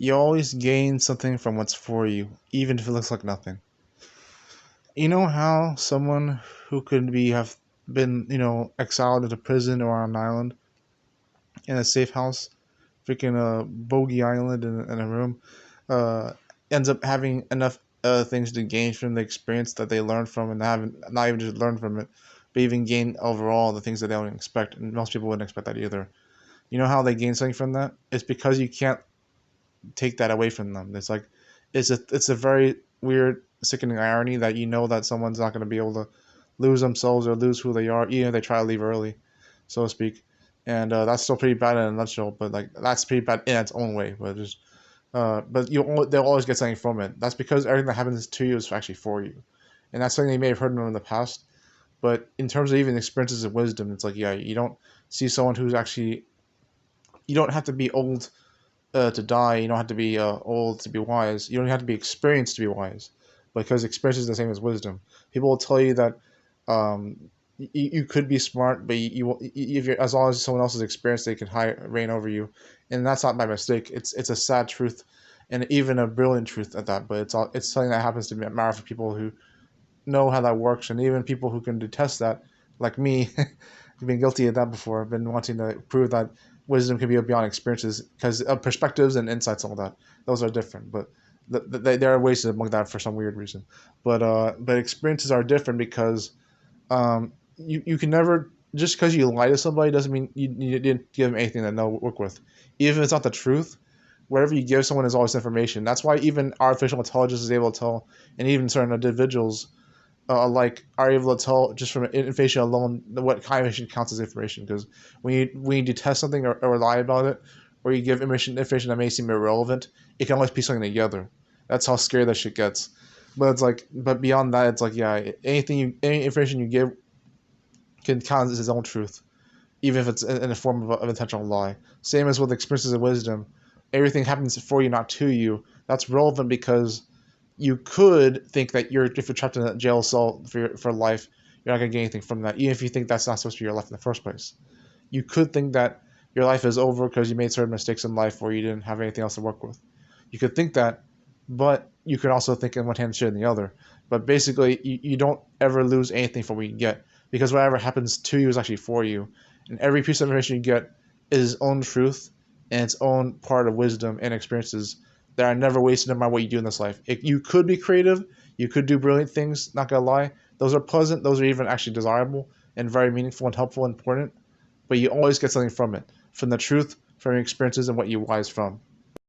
You always gain something from what's for you, even if it looks like nothing. You know how someone who could be have been, exiled into prison or on an island in a safe house, freaking a bogey island in a room, uh, ends up having enough things to gain from the experience that they learned from, and haven't not even just learn from it, but even gain overall the things that they don't expect. And most people wouldn't expect that either. You know how they gain something from that? It's because you can't take that away from them. It's like it's a very weird, sickening irony that you know that someone's not going to be able to lose themselves or lose who they are, even if they try to leave early, so to speak. And that's still pretty bad in a nutshell. But like that's pretty bad in its own way. But just but they'll always get something from it. That's because everything that happens to you is actually for you, and that's something you may have heard in the past. But in terms of even experiences of wisdom, it's like yeah, you don't see someone who's actually you don't have to be old to die. You don't have to be old to be wise. You don't have to be experienced to be wise, because experience is the same as wisdom. People will tell you that you could be smart, but if you're as long as someone else is experienced, they can reign over you, and that's not by mistake. It's a sad truth, and even a brilliant truth at that. But it's something that happens to matter for people who know how that works, and even people who can detest that, like me. I've been guilty of that before. I've been wanting to prove that wisdom can be beyond experiences because of perspectives and insights, all that. Those are different, but there are ways to debunk that for some weird reason. But experiences are different because you can never, just because you lie to somebody doesn't mean you didn't give them anything that they'll work with, even if it's not the truth. Whatever you give someone is always information. That's why even artificial intelligence is able to tell, and even certain individuals like are able to tell just from information alone what kind of information counts as information. Because when you detest something or lie about it, or you give information that may seem irrelevant, it can always piece something together. That's how scary that shit gets. But it's like, but beyond that, it's like yeah, any information you give can count as its own truth, even if it's in the form of intentional lie. Same as with experiences of wisdom, everything happens for you, not to you. That's relevant because you could think that if you're trapped in a jail cell for life, you're not gonna get anything from that, even if you think that's not supposed to be your life in the first place. You could think that your life is over because you made certain mistakes in life or you didn't have anything else to work with. You could think that, but you could also think in one hand, shit in the other. But basically, you don't ever lose anything from what you get because whatever happens to you is actually for you, and every piece of information you get is its own truth and its own part of wisdom and experiences that are never wasted no matter what you do in this life. You could be creative, you could do brilliant things, not gonna lie. Those are pleasant, those are even actually desirable and very meaningful and helpful and important. But you always get something from it, from the truth, from your experiences, and what you wise from.